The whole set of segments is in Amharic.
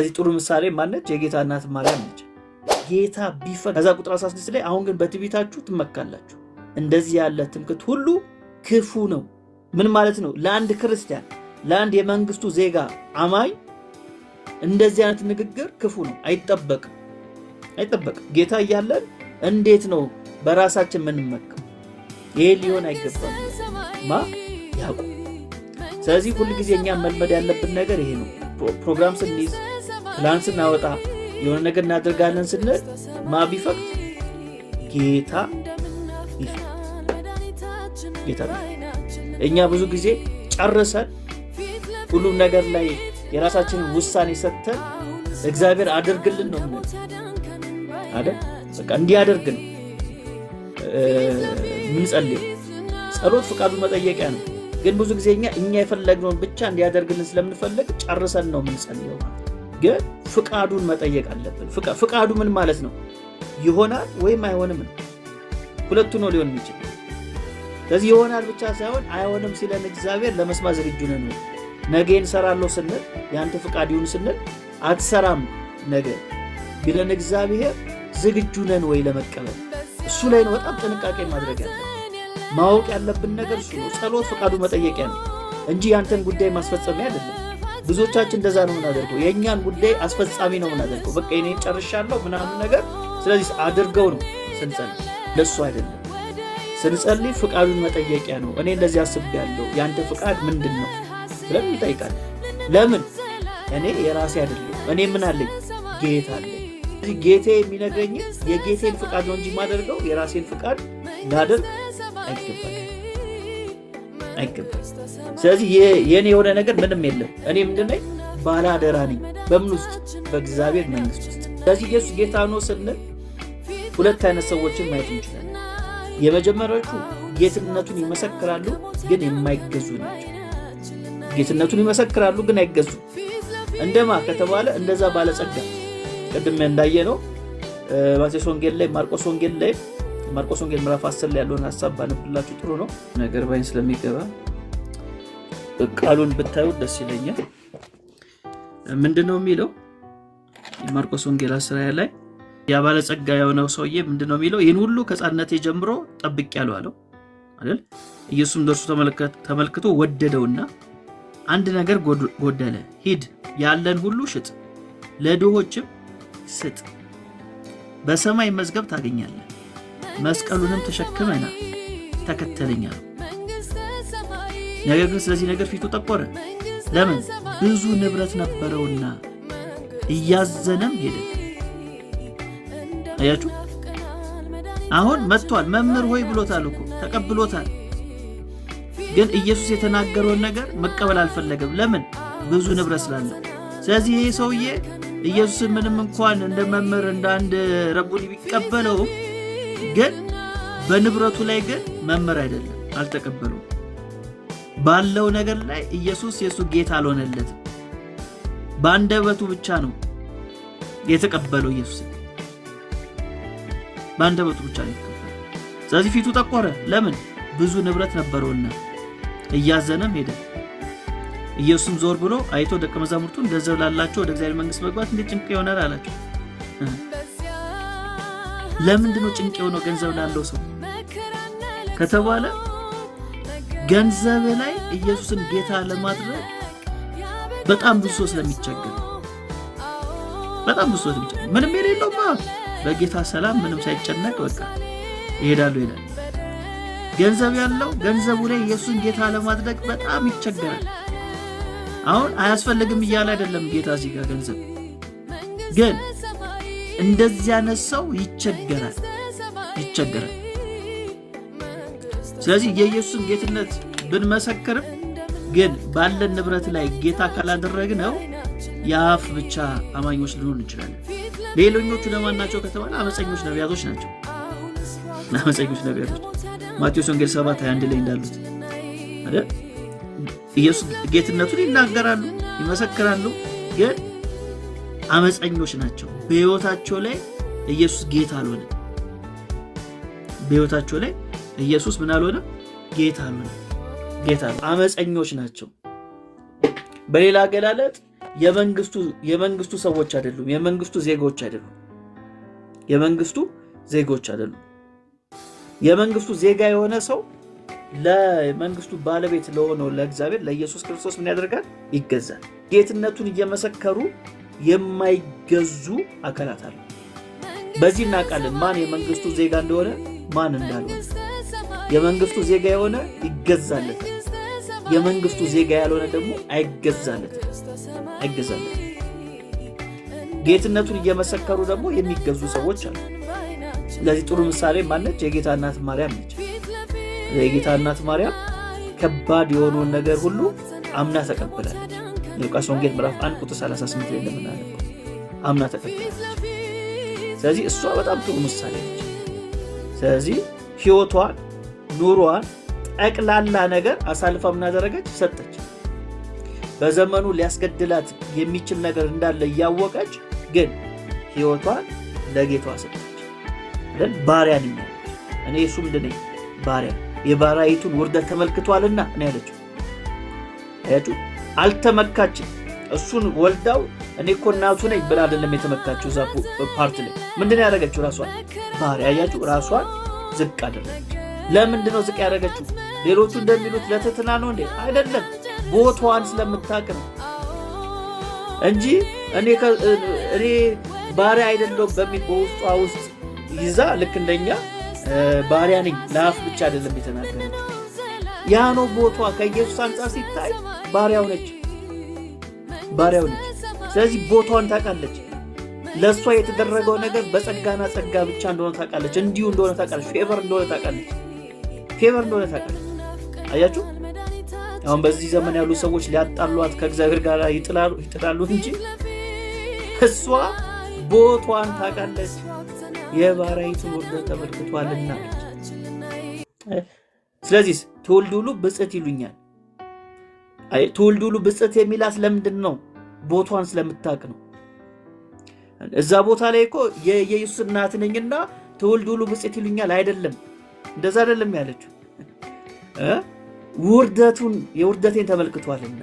ስለዚህ ጥሩ ምሳሌ ማነች? የጌታ እናት ማርያም ነች። ጌታ ቢፈቅድ ከዛ ቁጥር 16 ላይ አሁን ግን በትዕቢታችሁ ትመካላችሁ፣ እንደዚህ ያለ ትምክህት ሁሉ ክፉ ነው። ምን ማለት ነው? ለአንድ ክርስቲያን፣ ለአንድ የመንግስቱ ዜጋ አማኝ እንደዚህ አይነት ንግግር ክፉ ነው። አይጠበቅም። ጌታ እያለን እንዴት ነው በራሳችን የምንመካው? ይሄ ሊሆን አይገባም። ያውቁ። ስለዚህ ሁሉ ጊዜ እኛ መልመድ ያለብን ነገር ይሄ ነው። ፕሮግራም ስንይዝ፣ ፕላን ስናወጣ፣ የሆነ ነገር እናደርጋለን ስንል ቢፈቅድ ጌታ ቢፈቅድ። እኛ ብዙ ጊዜ ጨርሰን ሁሉም ነገር ላይ የራሳችንን ውሳኔ ሰጥተን እግዚአብሔር አድርግልን ነው አይደል? በቃ እንዲያደርግ ነው ምንጸልየው። ጸሎት ፍቃዱን መጠየቂያ ነው። ግን ብዙ ጊዜ እኛ የፈለግነውን ብቻ እንዲያደርግልን ስለምንፈልግ ጨርሰን ነው ምንጸልየው። ግን ፍቃዱን መጠየቅ አለብን። ፍቃዱ ምን ማለት ነው? ይሆናል ወይም አይሆንም ነው። ሁለቱ ነው ሊሆን የሚችል። ስለዚህ ይሆናል ብቻ ሳይሆን አይሆንም ሲለን እግዚአብሔር ለመስማት ዝግጁ ነን። ነገ እንሰራለሁ ስንል ያንተ ፍቃድ ይሁን ስንል አትሰራም ነገ ቢለን እግዚአብሔር ዝግጁ ነን ወይ ለመቀበል? እሱ ላይ ነው በጣም ጥንቃቄ ማድረግ ያለብን። ማወቅ ያለብን ነገር እሱ ነው። ጸሎት ፍቃዱ መጠየቂያ ነው እንጂ ያንተን ጉዳይ ማስፈጸሚያ አይደለም። ብዙዎቻችን እንደዛ ነው የምናደርገው። የእኛን ጉዳይ አስፈጻሚ ነው የምናደርገው። በቃ እኔ ጨርሻለሁ ምናምን ነገር፣ ስለዚህ አድርገው ነው ስንጸልይ። ለሱ አይደለም ስንጸልይ ፍቃዱን መጠየቂያ ነው። እኔ እንደዚህ አስቤያለሁ፣ ያንተ ፍቃድ ምንድን ነው ብለን እንጠይቃለን። ለምን? እኔ የራሴ አይደለም። እኔ ምን አለኝ? ጌታ አለኝ። ስለዚህ ጌታ የሚነግረኝ የጌቴን ፍቃድ ነው እንጂ ማደርገው የራሴን ፍቃድ ላደርግ አይገባም። ስለዚህ የኔ የሆነ ነገር ምንም የለም። እኔ ምንድነኝ? ባለአደራ ነኝ። በምን ውስጥ? በእግዚአብሔር መንግስት ውስጥ። ስለዚህ ኢየሱስ ጌታ ነው ስንል ሁለት አይነት ሰዎችን ማየት እንችላለን። የመጀመሪያዎቹ ጌትነቱን ይመሰክራሉ ግን የማይገዙ ናቸው። ጌትነቱን ይመሰክራሉ ግን አይገዙ። እንደማ ከተባለ እንደዛ ባለጸጋ ቅድም እንዳየነው ማቴዎስ ወንጌል ላይ፣ ማርቆስ ወንጌል ምዕራፍ 10 ላይ ያለውን ሐሳብ ባነብላችሁ ጥሩ ነው። ነገር ባይን ስለሚገባ ቃሉን ብታዩት ደስ ይለኛል። ምንድነው የሚለው? ማርቆስ ወንጌል 10 ላይ ያ ባለጸጋ የሆነው ሰውዬ ምንድነው የሚለው? ይህን ሁሉ ከሕፃንነቴ ጀምሮ ጠብቄያለሁ አለው አይደል? ኢየሱስም ደርሶ ተመልክቶ ወደደውና አንድ ነገር ጎደለ፣ ሂድ ያለን ሁሉ ሽጥ፣ ለድሆችም ስጥ፣ በሰማይ መዝገብ ታገኛለህ፣ መስቀሉንም ተሸክመና ተከተለኝ አለው። ነገር ግን ስለዚህ ነገር ፊቱ ጠቆረ። ለምን? ብዙ ንብረት ነበረውና፣ እያዘነም ሄደ። አያችሁ? አሁን መጥቷል። መምህር ሆይ ብሎታል እኮ ተቀብሎታል። ግን ኢየሱስ የተናገረውን ነገር መቀበል አልፈለገም። ለምን? ብዙ ንብረት ስላለው። ስለዚህ ይሄ ሰውዬ ኢየሱስን ምንም እንኳን እንደ መምህር እንደ አንድ ረቡኒ ቢቀበለው ግን በንብረቱ ላይ ግን መምህር አይደለም፣ አልተቀበለው። ባለው ነገር ላይ ኢየሱስ የሱ ጌታ አልሆነለትም። በአንደበቱ ብቻ ነው የተቀበለው። ኢየሱስ በአንደበቱ ብቻ ነው የተቀበለው። ስለዚህ ፊቱ ጠቆረ። ለምን? ብዙ ንብረት ነበረውና፣ እያዘነም ሄደ። ኢየሱስም ዞር ብሎ አይቶ ደቀ መዛሙርቱን ገንዘብ ላላቸው ወደ እግዚአብሔር መንግስት መግባት እንዴት ጭንቅ ይሆናል አላቸው። ለምንድን ነው ጭንቅ የሆነው ገንዘብ ላለው ሰው ከተባለ ገንዘብ ላይ ኢየሱስን ጌታ ለማድረግ በጣም ብዙ ሰው ስለሚቸገር፣ ምንም የሌለውማ በጌታ ሰላም ምንም ሳይጨነቅ በቃ ይሄዳል። ገንዘብ ያለው ገንዘቡ ላይ ኢየሱስን ጌታ ለማድረግ በጣም ይቸገራል። አሁን አያስፈልግም እያለ አይደለም ጌታ እዚህ ጋር። ገንዘብ ግን እንደዚህ አይነት ሰው ይቸገራል። ስለዚህ የኢየሱስን ጌትነት ብንመሰክርም ግን ባለን ንብረት ላይ ጌታ ካላደረግነው የአፍ ብቻ አማኞች ልንሆን እንችላለን። ሌሎኞቹ ለማን ናቸው ከተባለ አመፀኞች ነቢያቶች ናቸው። ማቴዎስ ወንጌል 7:21 ላይ እንዳሉት አይደል? ኢየሱስ ጌትነቱን ይናገራሉ፣ ይመሰክራሉ፣ ግን አመፀኞች ናቸው። በሕይወታቸው ላይ ኢየሱስ ጌታ አልሆነ። በሕይወታቸው ላይ ኢየሱስ ምን አልሆነ? ጌታ አልሆነ። አመፀኞች ናቸው። በሌላ አገላለጥ የመንግስቱ ሰዎች አይደሉም፣ የመንግስቱ ዜጎች አይደሉም። የመንግስቱ ዜጋ የሆነ ሰው ለመንግስቱ ባለቤት ለሆነው ለእግዚአብሔር ለኢየሱስ ክርስቶስ ምን ያደርጋል? ይገዛል። ጌትነቱን እየመሰከሩ የማይገዙ አካላት አሉ። በዚህ እናውቃለን ማን የመንግስቱ ዜጋ እንደሆነ ማን እንዳልሆነ። የመንግስቱ ዜጋ የሆነ ይገዛለታል፣ የመንግስቱ ዜጋ ያልሆነ ደግሞ አይገዛለትም። ጌትነቱን እየመሰከሩ ደግሞ የሚገዙ ሰዎች አሉ። ለዚህ ጥሩ ምሳሌ ማነች? የጌታ እናት ማርያም ነች። የጌታ እናት ማርያም ከባድ የሆነውን ነገር ሁሉ አምና ተቀብላለች። ሉቃስ ወንጌል ምዕራፍ 1 ቁጥር 38 ላይ እንደምናነበው አምና ተቀብላለች። ስለዚህ እሷ በጣም ጥሩ ምሳሌ ነች። ስለዚህ ህይወቷን፣ ኑሮዋን፣ ጠቅላላ ነገር አሳልፋ ምን አደረገች? ሰጠች። በዘመኑ ሊያስገድላት የሚችል ነገር እንዳለ እያወቀች ግን ህይወቷን ለጌቷ ሰጠች። ባሪያ ነኝ እኔ እሱ ምንድነኝ? ባሪያ። የባሪያይቱን ውርደት ተመልክቷልና ነው ያለችው። አያችሁ፣ አልተመካችም። እሱን ወልዳው እኔ እኮ እናቱ ነኝ ብላ አይደለም የተመካችው። እዛ ፓርት ላይ ምንድነው ያደረገችው? ራሷን ባሪያ። አያችሁ፣ ራሷን ዝቅ አደረገች። ለምንድነው ዝቅ ያደረገችው? ሌሎቹ እንደሚሉት ለትህትና ነው እንዴ? አይደለም፣ ቦታዋን ስለምታውቅ ነው እንጂ እኔ ባሪያ አይደለሁም በሚል በውስጧ ውስጥ ይዛ ልክ እንደኛ ባሪያ ነኝ ለአፍ ብቻ አይደለም የተናገረችው። ያ ነው ቦታዋ። ከኢየሱስ አንጻር ሲታይ ባሪያው ነች። ስለዚህ ቦታዋን ታውቃለች። ለእሷ የተደረገው ነገር በጸጋና ጸጋ ብቻ እንደሆነ ታውቃለች። እንዲሁ እንደሆነ ታውቃለች። ፌቨር እንደሆነ ታውቃለች። አያችሁ፣ አሁን በዚህ ዘመን ያሉ ሰዎች ሊያጣሏት ከእግዚአብሔር ጋር ይጥላሉ እንጂ እሷ ቦታዋን ታውቃለች። የባሪያይቱን ውርደት ተመልክቷልና። ስለዚህ ትውልድ ሁሉ ብፅዕት ይሉኛል። ትውልድ ሁሉ ብፅዕት የሚላት ለምንድን ነው? ቦታዋን ስለምታውቅ ነው። እዛ ቦታ ላይ እኮ የኢየሱስ እናት ነኝና ትውልድ ሁሉ ብፅዕት ይሉኛል አይደለም፣ እንደዛ አይደለም ያለችው። የውርደቴን ተመልክቷልና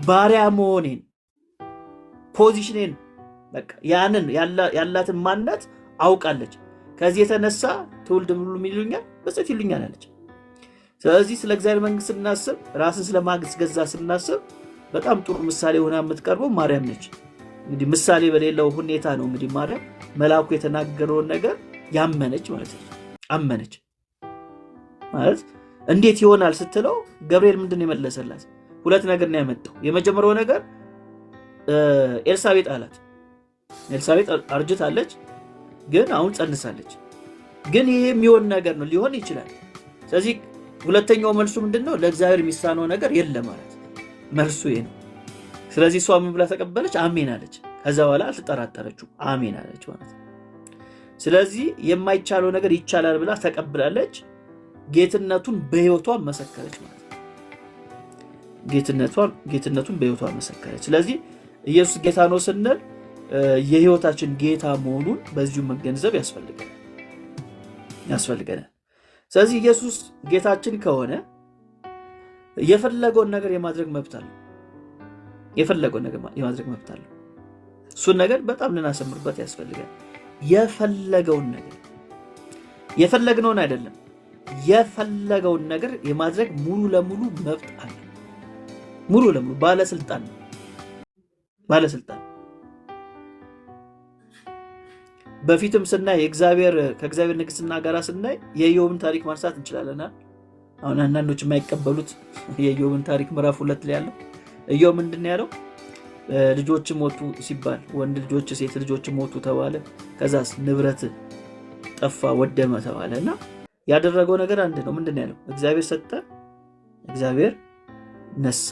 ባሪያ መሆኔን፣ ፖዚሽኔን፣ በቃ ያንን ያላትን ማንነት አውቃለች። ከዚህ የተነሳ ትውልድ ሁሉ ይሉኛል ብፅዕት ይሉኛል አለች። ስለዚህ ስለ እግዚአብሔር መንግስት ስናስብ፣ ራስን ስለማስገዛ ስናስብ በጣም ጥሩ ምሳሌ ሆና የምትቀርበው ማርያም ነች። እንግዲህ ምሳሌ በሌለው ሁኔታ ነው እንግዲህ ማርያም መልአኩ የተናገረውን ነገር ያመነች ማለት ነው። አመነች ማለት እንዴት ይሆናል ስትለው ገብርኤል ምንድን ነው የመለሰላት? ሁለት ነገር ነው ያመጣው። የመጀመሪያው ነገር ኤልሳቤጥ አላት። ኤልሳቤጥ አርጅታለች፣ ግን አሁን ጸንሳለች። ግን ይሄ የሚሆን ነገር ነው፣ ሊሆን ይችላል። ስለዚህ ሁለተኛው መልሱ ምንድነው? ለእግዚአብሔር የሚሳነው ነገር የለም ማለት መልሱ ይሄ ነው። ስለዚህ እሷ ምን ብላ ተቀበለች? አሜን አለች። ከዛ በኋላ አልተጠራጠረችው፣ አሜን አለች ማለት ነው። ስለዚህ የማይቻለው ነገር ይቻላል ብላ ተቀብላለች። ጌትነቱን በህይወቷ መሰከረች ማለት ነው። ጌትነቱን በህይወቷ መሰከረች። ስለዚህ ኢየሱስ ጌታ ነው ስንል የህይወታችን ጌታ መሆኑን በዚሁ መገንዘብ ያስፈልገናል። ስለዚህ ኢየሱስ ጌታችን ከሆነ የፈለገውን ነገር የማድረግ መብት አለው። እሱን ነገር በጣም ልናሰምርበት ያስፈልጋል። የፈለግነውን አይደለም፣ የፈለገውን ነገር የማድረግ ሙሉ ለሙሉ መብት አለ። ሙሉ ለሙሉ ባለስልጣን። በፊትም ስናይ ከእግዚአብሔር ንግስና ጋር ስናይ የኢዮብን ታሪክ ማንሳት እንችላለን። አሁን አንዳንዶች የማይቀበሉት የኢዮብን ታሪክ ምዕራፍ 2 ላይ ያለው ኢዮብ ምንድን ያለው? ልጆች ሞቱ ሲባል ወንድ ልጆች ሴት ልጆች ሞቱ ተባለ። ከዛስ ንብረት ጠፋ ወደመ ተባለ እና ያደረገው ነገር አንድ ነው። ምንድን ያለው? እግዚአብሔር ሰጠ፣ እግዚአብሔር ነሳ፣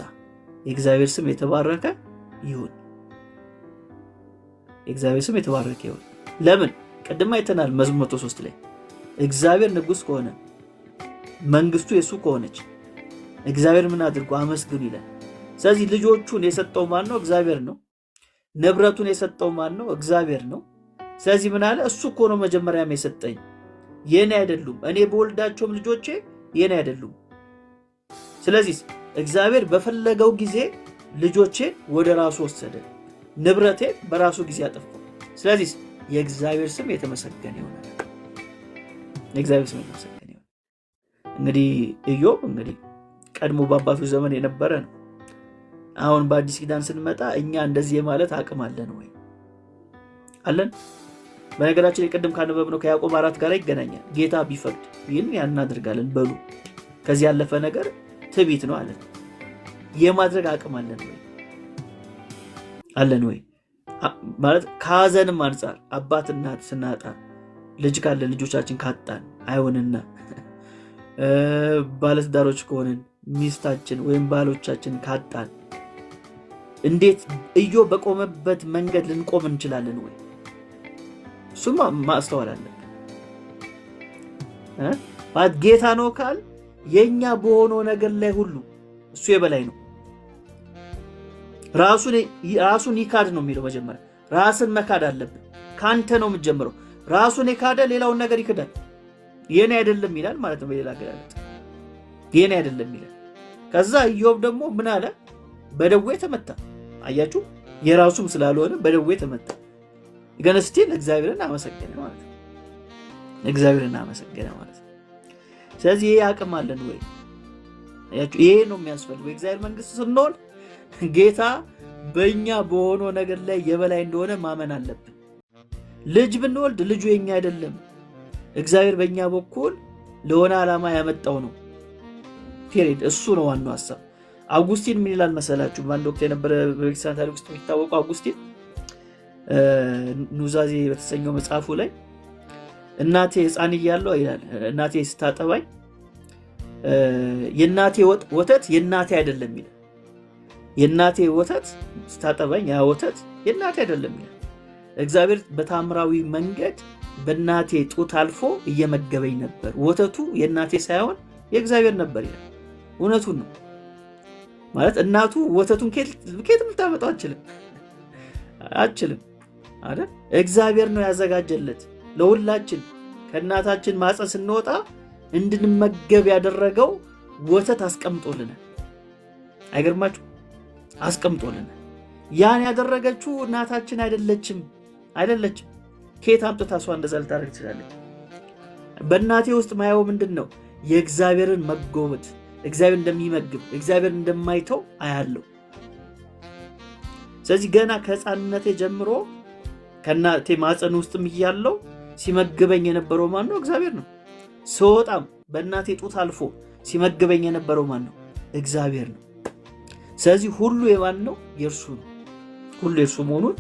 የእግዚአብሔር ስም የተባረከ ይሁን። ለምን? ቅድም አይተናል መዝሙር 103 ላይ እግዚአብሔር ንጉስ ከሆነ መንግስቱ የሱ ከሆነች እግዚአብሔር ምን አድርጎ አመስግኑ ይላል። ስለዚህ ልጆቹን የሰጠው ማን ነው? እግዚአብሔር ነው። ንብረቱን የሰጠው ማን ነው? እግዚአብሔር ነው። ስለዚህ ምን አለ? እሱ እኮ ነው መጀመሪያም የሰጠኝ፣ የኔ አይደሉም። እኔ በወልዳቸውም ልጆቼ የኔ አይደሉም። ስለዚህ እግዚአብሔር በፈለገው ጊዜ ልጆቼን ወደ ራሱ ወሰደ፣ ንብረቴን በራሱ ጊዜ አጠፋው። ስለዚህ የእግዚአብሔር ስም የተመሰገነ ይሁን። የእግዚአብሔር ስም የተመሰገነ ይሁን። እንግዲህ ኢዮብ እንግዲህ ቀድሞ በአባቱ ዘመን የነበረ ነው። አሁን በአዲስ ኪዳን ስንመጣ እኛ እንደዚህ የማለት አቅም አለን ወይ? አለን? በነገራችን የቅድም ካነበብነው ከያዕቆብ 4 ጋር ይገናኛል። ጌታ ቢፈቅድ ይህን እናደርጋለን በሉ። ከዚህ ያለፈ ነገር ትዕቢት ነው አለን። የማድረግ አቅም አለን ወይ? አለን ወይ? ማለት ከሀዘንም አንጻር አባት እናት ስናጣ፣ ልጅ ካለን ልጆቻችን ካጣን አይሆንና ባለትዳሮች ከሆንን ሚስታችን ወይም ባሎቻችን ካጣን እንዴት ኢዮብ በቆመበት መንገድ ልንቆም እንችላለን ወይ? እሱማ ማስተዋል አለብን። ማለት ጌታ ነው ካል የኛ በሆነው ነገር ላይ ሁሉ እሱ የበላይ ነው። ራሱን ይካድ ነው የሚለው። መጀመሪያ ራስን መካድ አለብን። ካንተ ነው የምትጀምረው። ራሱን የካደ ሌላውን ነገር ይክዳል። የኔ አይደለም ይላል ማለት ነው። በሌላ አገላለጽ የኔ አይደለም ይላል። ከዛ ኢዮብ ደግሞ ምን አለ? በደዌ ተመታ። አያችሁ፣ የራሱም ስላልሆነ በደዌ ተመታ። ግን እስቲል እግዚአብሔርን አመሰገነ ማለት ነው። እግዚአብሔርን አመሰገነ ማለት ነው። ስለዚህ ይሄ አቅም አለን ወይ? አያችሁ፣ ይሄ ነው የሚያስፈልገው። የእግዚአብሔር መንግስት ስንሆን ጌታ በእኛ በሆነው ነገር ላይ የበላይ እንደሆነ ማመን አለብን። ልጅ ብንወልድ ልጁ የኛ አይደለም፣ እግዚአብሔር በእኛ በኩል ለሆነ ዓላማ ያመጣው ነው። ፔሬድ። እሱ ነው ዋናው ሀሳብ። አውጉስቲን ምን ይላል መሰላችሁ? በአንድ ወቅት የነበረ በቤተክርስቲያን ታሪክ ውስጥ የሚታወቀው አውጉስቲን ኑዛዜ በተሰኘው መጽሐፉ ላይ እናቴ ሕፃን እያለሁ ይላል፣ እናቴ ስታጠባኝ የእናቴ ወተት የእናቴ አይደለም ይላል። የእናቴ ወተት ስታጠባኝ ያ ወተት የእናቴ አይደለም ይላል። እግዚአብሔር በታምራዊ መንገድ በእናቴ ጡት አልፎ እየመገበኝ ነበር። ወተቱ የእናቴ ሳይሆን የእግዚአብሔር ነበር ይላል። እውነቱን ነው ማለት እናቱ ወተቱን ከየትም ልታመጣው አችልም አይደል? እግዚአብሔር ነው ያዘጋጀለት ለሁላችን። ከእናታችን ማፀን ስንወጣ እንድንመገብ ያደረገው ወተት አስቀምጦልናል። አይገርማችሁ? አስቀምጦልናል። ያን ያደረገችው እናታችን አይደለችም። ከየት አምጥታ እሷ እንደዛ ልታደርግ ትችላለች? በእናቴ ውስጥ ማየው ምንድን ነው? የእግዚአብሔርን መጎብት፣ እግዚአብሔር እንደሚመግብ፣ እግዚአብሔር እንደማይተው አያለው። ስለዚህ ገና ከሕፃንነቴ ጀምሮ ከእናቴ ማፀን ውስጥም እያለው ሲመግበኝ የነበረው ማን ነው? እግዚአብሔር ነው። ስወጣም በእናቴ ጡት አልፎ ሲመግበኝ የነበረው ማን ነው? እግዚአብሔር ነው። ስለዚህ ሁሉ የማን ነው? የእርሱ ነው። ሁሉ የእርሱ መሆኑን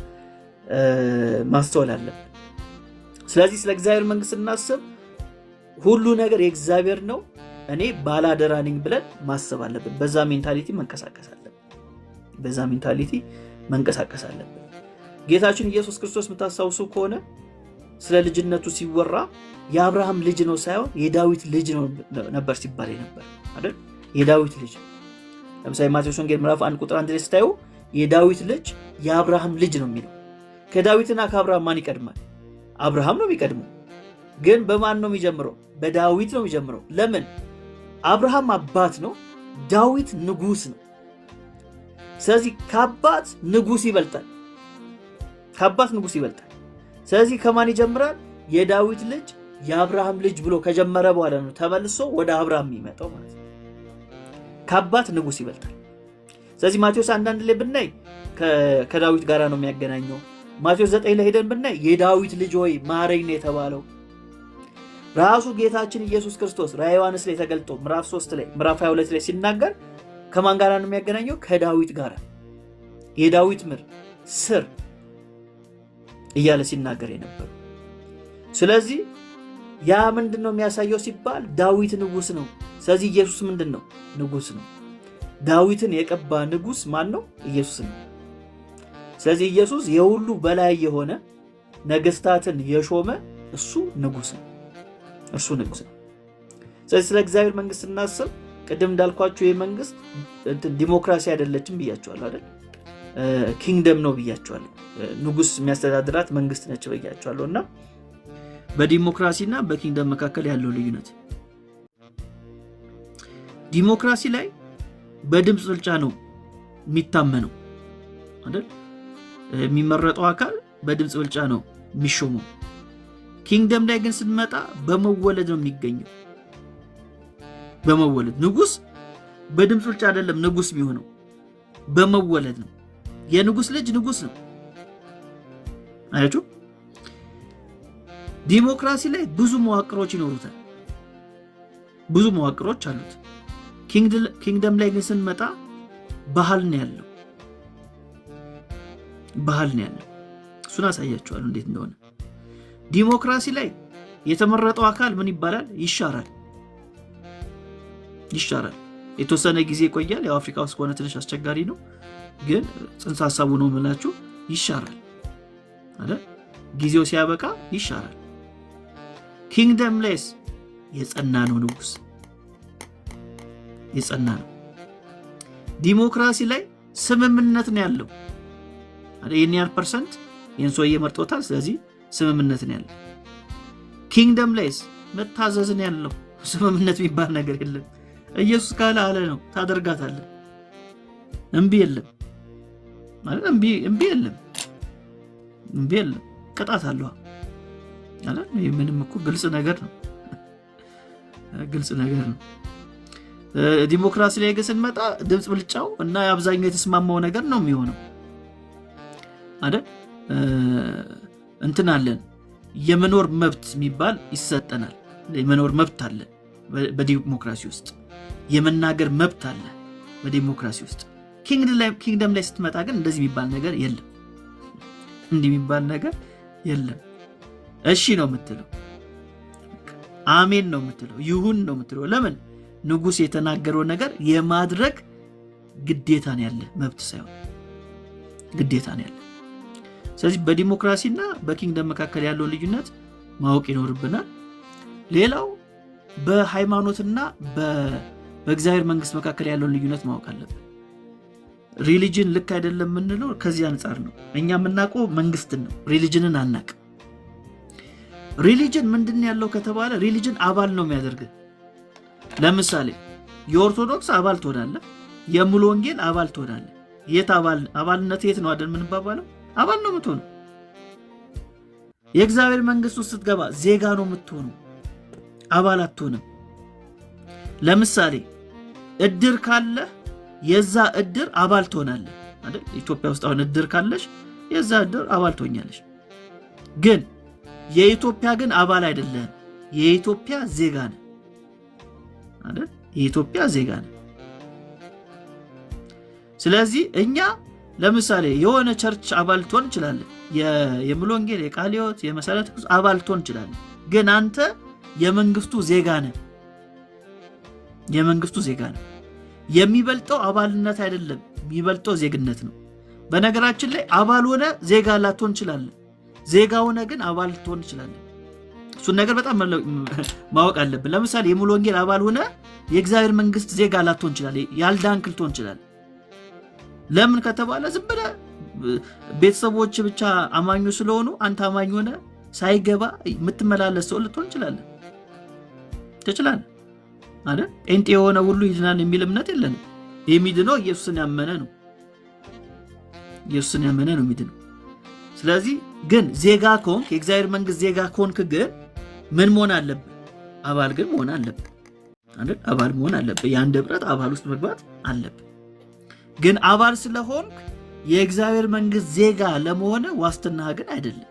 ማስተዋል አለብን። ስለዚህ ስለ እግዚአብሔር መንግስት ስናስብ ሁሉ ነገር የእግዚአብሔር ነው፣ እኔ ባላደራ ነኝ ብለን ማሰብ አለብን። በዛ ሜንታሊቲ መንቀሳቀስ አለብን። ጌታችን ኢየሱስ ክርስቶስ የምታስታውሱ ከሆነ ስለ ልጅነቱ ሲወራ የአብርሃም ልጅ ነው ሳይሆን የዳዊት ልጅ ነው ነበር ሲባል ነበር አይደል? የዳዊት ልጅ። ለምሳሌ ማቴዎስ ወንጌል ምዕራፍ 1 ቁጥር 1 ላይ ስታዩ የዳዊት ልጅ የአብርሃም ልጅ ነው የሚለው። ከዳዊትና ከአብርሃም ማን ይቀድማል? አብርሃም ነው የሚቀድመው። ግን በማን ነው የሚጀምረው? በዳዊት ነው የሚጀምረው። ለምን? አብርሃም አባት ነው፣ ዳዊት ንጉስ ነው። ስለዚህ ከአባት ንጉስ ይበልጣል። ስለዚህ ከማን ይጀምራል? የዳዊት ልጅ የአብርሃም ልጅ ብሎ ከጀመረ በኋላ ነው ተመልሶ ወደ አብርሃም የሚመጣው ማለት ነው። ከአባት ንጉስ ይበልጣል። ስለዚህ ማቴዎስ 1 ላይ ብናይ ከዳዊት ጋር ነው የሚያገናኘው። ማቴዎስ 9 ላይ ሄደን ብናይ የዳዊት ልጅ ሆይ ማረኝ ነው የተባለው። ራሱ ጌታችን ኢየሱስ ክርስቶስ ራዕየ ዮሐንስ ላይ ተገልጦ ምዕራፍ 3 ላይ ምዕራፍ 22 ላይ ሲናገር ከማን ጋር ነው የሚያገናኘው? ከዳዊት ጋር። የዳዊት ስር እያለ ሲናገር የነበረው። ስለዚህ ያ ምንድነው የሚያሳየው ሲባል ዳዊት ንጉስ ነው። ስለዚህ ኢየሱስ ምንድነው? ንጉስ ነው። ዳዊትን የቀባ ንጉስ ማን ነው? ኢየሱስ ነው። ስለዚህ ኢየሱስ የሁሉ በላይ የሆነ ነገስታትን የሾመ እሱ ንጉስ ነው። ስለዚህ ስለ እግዚአብሔር መንግስት ስናስብ ቅድም እንዳልኳችሁ ይህ መንግስት ዲሞክራሲ አይደለችም ብያችኋለሁ አይደል? ኪንግደም ነው ብያችኋለሁ። ንጉስ የሚያስተዳድራት መንግስት ነች ብያችኋለሁ። እና በዲሞክራሲና በኪንግደም መካከል ያለው ልዩነት፣ ዲሞክራሲ ላይ በድምፅ ብልጫ ነው የሚታመነው አይደል? የሚመረጠው አካል በድምፅ ብልጫ ነው የሚሾመው። ኪንግደም ላይ ግን ስንመጣ በመወለድ ነው የሚገኘው። በመወለድ ንጉስ በድምፅ ብልጫ አይደለም ንጉስ የሚሆነው፣ በመወለድ ነው። የንጉስ ልጅ ንጉስ ነው። አያችሁ? ዲሞክራሲ ላይ ብዙ መዋቅሮች ይኖሩታል፣ ብዙ መዋቅሮች አሉት። ኪንግደም ላይ ግን ስንመጣ ባህል ነው ያለው፣ ባህል ነው ያለው። እሱን አሳያችኋለሁ እንዴት እንደሆነ። ዲሞክራሲ ላይ የተመረጠው አካል ምን ይባላል? ይሻራል። ይሻራል። የተወሰነ ጊዜ ይቆያል። ያው አፍሪካ ውስጥ ከሆነ ትንሽ አስቸጋሪ ነው፣ ግን ጽንሰ ሐሳቡ ነው የምላችሁ። ይሻራል አይደል? ጊዜው ሲያበቃ ይሻራል። ኪንግደም ላይስ የጸና ነው ንጉስ፣ የጸና ነው። ዲሞክራሲ ላይ ስምምነት ነው ያለው አይደል? ይሄን ያህል ፐርሰንት ይሄን ሰውዬ መርጦታል፣ ስለዚህ ስምምነት ነው ያለው። ኪንግደም ላይስ መታዘዝ ነው ያለው። ስምምነት የሚባል ነገር የለም። ኢየሱስ ካለ አለ ነው፣ ታደርጋታለህ። እምቢ የለም ማለት እምቢ የለም፣ እምቢ የለም። ቅጣት አለው አይደል? ይሄ ምንም እኮ ግልጽ ነገር ነው፣ ግልጽ ነገር ነው። ዲሞክራሲ ላይ ግን ስንመጣ ድምፅ ብልጫው እና አብዛኛው የተስማማው ነገር ነው የሚሆነው አይደል? እንትን አለን፣ የመኖር መብት የሚባል ይሰጠናል። የመኖር መብት አለ በዲሞክራሲ ውስጥ። የመናገር መብት አለ በዲሞክራሲ ውስጥ። ኪንግደም ላይ ስትመጣ ግን እንደዚህ የሚባል ነገር የለም። እንዲህ የሚባል ነገር የለም። እሺ ነው የምትለው፣ አሜን ነው የምትለው፣ ይሁን ነው የምትለው። ለምን? ንጉስ የተናገረው ነገር የማድረግ ግዴታ ነው ያለ፣ መብት ሳይሆን ግዴታ ነው ያለ። ስለዚህ በዲሞክራሲና በኪንግደም መካከል ያለውን ልዩነት ማወቅ ይኖርብናል። ሌላው በሃይማኖትና በእግዚአብሔር መንግስት መካከል ያለውን ልዩነት ማወቅ አለብን። ሪሊጅን ልክ አይደለም የምንለው ከዚህ አንጻር ነው። እኛ የምናውቀው መንግስትን ነው፣ ሪሊጅንን አናቅ። ሪሊጅን ምንድን ያለው ከተባለ ሪሊጅን አባል ነው የሚያደርግ። ለምሳሌ የኦርቶዶክስ አባል ትሆናለህ፣ የሙሉ ወንጌል አባል ትሆናለህ። የት አባልነት የት ነው አይደል የምንባባለው? አባል ነው የምትሆነው። የእግዚአብሔር መንግስት ውስጥ ስትገባ ዜጋ ነው የምትሆነው፣ አባል አትሆንም። ለምሳሌ እድር ካለ የዛ እድር አባል ትሆናለህ አይደል? ኢትዮጵያ ውስጥ አሁን እድር ካለሽ የዛ እድር አባል ትሆኛለሽ። ግን የኢትዮጵያ ግን አባል አይደለም፣ የኢትዮጵያ ዜጋ ነህ አይደል? የኢትዮጵያ ዜጋ ነህ። ስለዚህ እኛ ለምሳሌ የሆነ ቸርች አባል ትሆን እንችላለን፣ የሙሉ ወንጌል፣ የቃለ ሕይወት፣ የመሰረተ ክርስቶስ አባል ትሆን እንችላለን። ግን አንተ የመንግስቱ ዜጋ ነህ፣ የመንግስቱ ዜጋ ነህ። የሚበልጠው አባልነት አይደለም፣ የሚበልጠው ዜግነት ነው። በነገራችን ላይ አባል ሆነ ዜጋ ላትሆን እንችላለን፣ ዜጋ ሆነ ግን አባል ልትሆን እንችላለን። እሱን ነገር በጣም ማወቅ አለብን። ለምሳሌ የሙሉ ወንጌል አባል ሆነ የእግዚአብሔር መንግስት ዜጋ ላትሆን እንችላለን፣ ያልዳንክ ልትሆን እንችላለን። ለምን ከተባለ ዝም ብለህ ቤተሰቦች ብቻ አማኙ ስለሆኑ አንተ አማኝ ሆነ ሳይገባ የምትመላለስ ሰው ልትሆን እንችላለን፣ ትችላለህ አይደል? ጴንጤ የሆነ ሁሉ ይድናል የሚል እምነት የለንም። የሚድነው ኢየሱስን ያመነ ነው፣ ኢየሱስን ያመነ ነው የሚድነው። ስለዚህ ግን ዜጋ ከሆንክ የእግዚአብሔር መንግስት ዜጋ ከሆንክ ግን ምን መሆን አለብህ? አባል ግን መሆን አለብህ አይደል? አባል መሆን አለብህ። የአንድ ህብረት አባል ውስጥ መግባት አለብህ። ግን አባል ስለሆንክ የእግዚአብሔር መንግስት ዜጋ ለመሆነ ዋስትናህ ግን አይደለም፣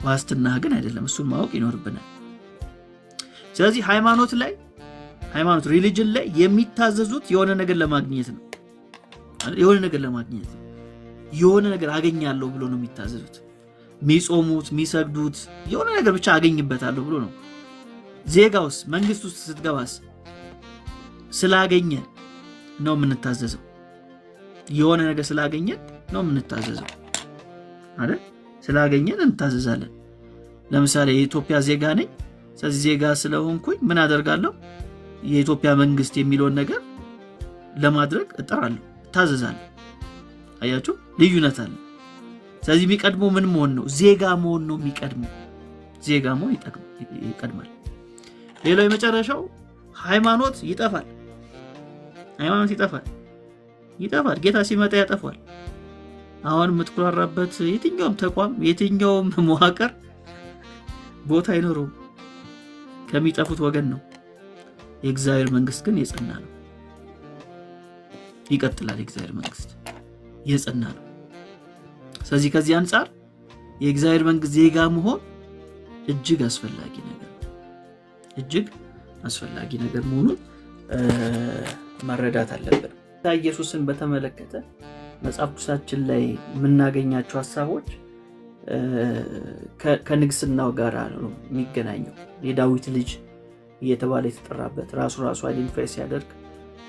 ዋስትናህ ግን አይደለም። እሱን ማወቅ ይኖርብናል። ስለዚህ ሃይማኖት ሪሊጅን ላይ የሚታዘዙት የሆነ ነገር ለማግኘት ነው፣ የሆነ ነገር ለማግኘት ነው። የሆነ ነገር አገኛለሁ ብሎ ነው የሚታዘዙት። የሚጾሙት፣ የሚሰግዱት የሆነ ነገር ብቻ አገኝበታለሁ ብሎ ነው። ዜጋውስ መንግስት ውስጥ ስትገባስ ስላገኘ ነው የምንታዘዘው። የሆነ ነገር ስላገኘን ነው የምንታዘዘው አይደል? ስላገኘን እንታዘዛለን። ለምሳሌ የኢትዮጵያ ዜጋ ነኝ። ስለዚህ ዜጋ ስለሆንኩኝ ምን አደርጋለሁ? የኢትዮጵያ መንግስት የሚለውን ነገር ለማድረግ እጠራለሁ፣ እታዘዛለሁ። አያችሁ፣ ልዩነት አለ። ስለዚህ የሚቀድመው ምን መሆን ነው? ዜጋ መሆን ነው የሚቀድመው። ዜጋ መሆን ይቀድማል። ሌላው የመጨረሻው ሃይማኖት ይጠፋል። ሃይማኖት ይጠፋል። ይጠፋል። ጌታ ሲመጣ ያጠፋል። አሁን የምትኩራራበት የትኛውም ተቋም የትኛውም መዋቅር ቦታ አይኖረውም፣ ከሚጠፉት ወገን ነው። የእግዚአብሔር መንግስት ግን የጸና ነው፣ ይቀጥላል። የእግዚአብሔር መንግስት የጸና ነው። ስለዚህ ከዚህ አንጻር የእግዚአብሔር መንግስት ዜጋ መሆን እጅግ አስፈላጊ ነገር ነው። እጅግ አስፈላጊ ነገር መሆኑን መረዳት አለብን። ኢየሱስን በተመለከተ መጽሐፍ ቅዱሳችን ላይ የምናገኛቸው ሀሳቦች ከንግስናው ጋር ነው የሚገናኘው። የዳዊት ልጅ እየተባለ የተጠራበት ራሱ አይደንቲፋይ ሲያደርግ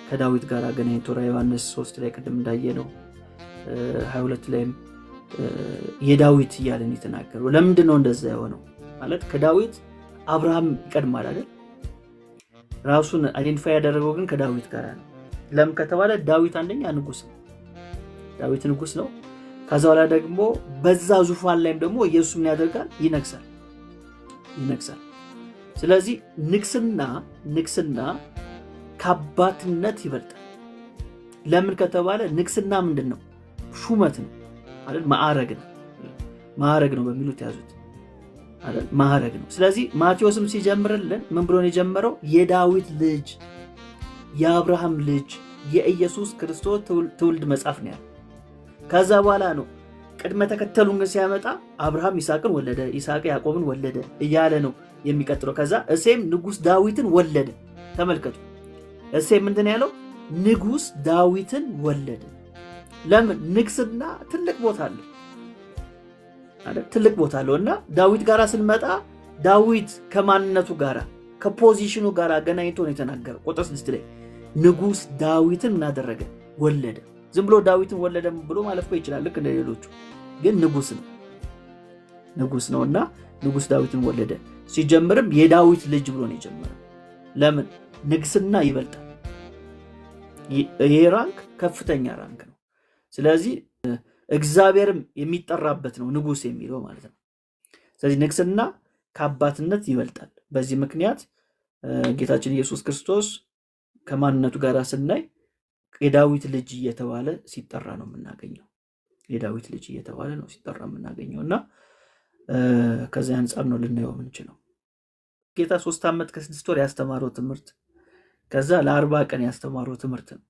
ከዳዊት ጋር አገናኝቶ ዮሐንስ 3 ላይ ቅድም እንዳየነው 22 ላይም የዳዊት እያለን የተናገረው ለምንድን ነው እንደዛ የሆነው? ማለት ከዳዊት አብርሃም ይቀድማል አይደል? ራሱን አይደንቲፋይ ያደረገው ግን ከዳዊት ጋር ነው። ለምን ከተባለ ዳዊት አንደኛ ንጉስ ነው። ዳዊት ንጉስ ነው። ከዛ በኋላ ደግሞ በዛ ዙፋን ላይም ደግሞ ኢየሱስ ምን ያደርጋል? ይነግሳል። ስለዚህ ንግስና ከአባትነት ይበልጣል። ለምን ከተባለ ንግስና ምንድን ነው? ሹመት ነው አይደል? ማዕረግ ነው በሚሉት ያዙት አይደል? ማዕረግ ነው። ስለዚህ ማቴዎስም ሲጀምርልን ምን ብሎ ነው የጀመረው? የዳዊት ልጅ የአብርሃም ልጅ የኢየሱስ ክርስቶስ ትውልድ መጽሐፍ ነው ያለው። ከዛ በኋላ ነው ቅድመ ተከተሉን ሲያመጣ አብርሃም ይስሐቅን ወለደ፣ ይስሐቅ ያዕቆብን ወለደ እያለ ነው የሚቀጥለው። ከዛ እሴም ንጉስ ዳዊትን ወለደ። ተመልከቱ፣ እሴም ምንድን ያለው? ንጉስ ዳዊትን ወለደ። ለምን? ንግስና ትልቅ ቦታ አለው አይደል? ትልቅ ቦታ አለው እና ዳዊት ጋር ስንመጣ ዳዊት ከማንነቱ ጋር ከፖዚሽኑ ጋር ገናኝቶ ነው የተናገረው። ቁጥር 6 ላይ ንጉስ ዳዊትን ምን አደረገ? ወለደ። ዝም ብሎ ዳዊትን ወለደ ብሎ ማለፍ ይችላል፣ ልክ እንደ ሌሎቹ። ግን ንጉስ ነውና ንጉስ ዳዊትን ወለደ። ሲጀምርም የዳዊት ልጅ ብሎ ነው የጀመረው። ለምን? ንግስና ይበልጣል። ይሄ ራንክ ከፍተኛ ራንክ ነው። ስለዚህ እግዚአብሔርም የሚጠራበት ነው ንጉስ የሚለው ማለት ነው። ስለዚህ ንግስና ከአባትነት ይበልጣል። በዚህ ምክንያት ጌታችን ኢየሱስ ክርስቶስ ከማንነቱ ጋር ስናይ የዳዊት ልጅ እየተባለ ሲጠራ ነው የምናገኘው። የዳዊት ልጅ እየተባለ ነው ሲጠራ የምናገኘው እና ከዚህ አንጻር ነው ልናየው የምንችለው። ጌታ 3 ዓመት ከ6 ወር ያስተማረው ትምህርት ከዛ ለ40 ቀን ያስተማረው ትምህርት ነው።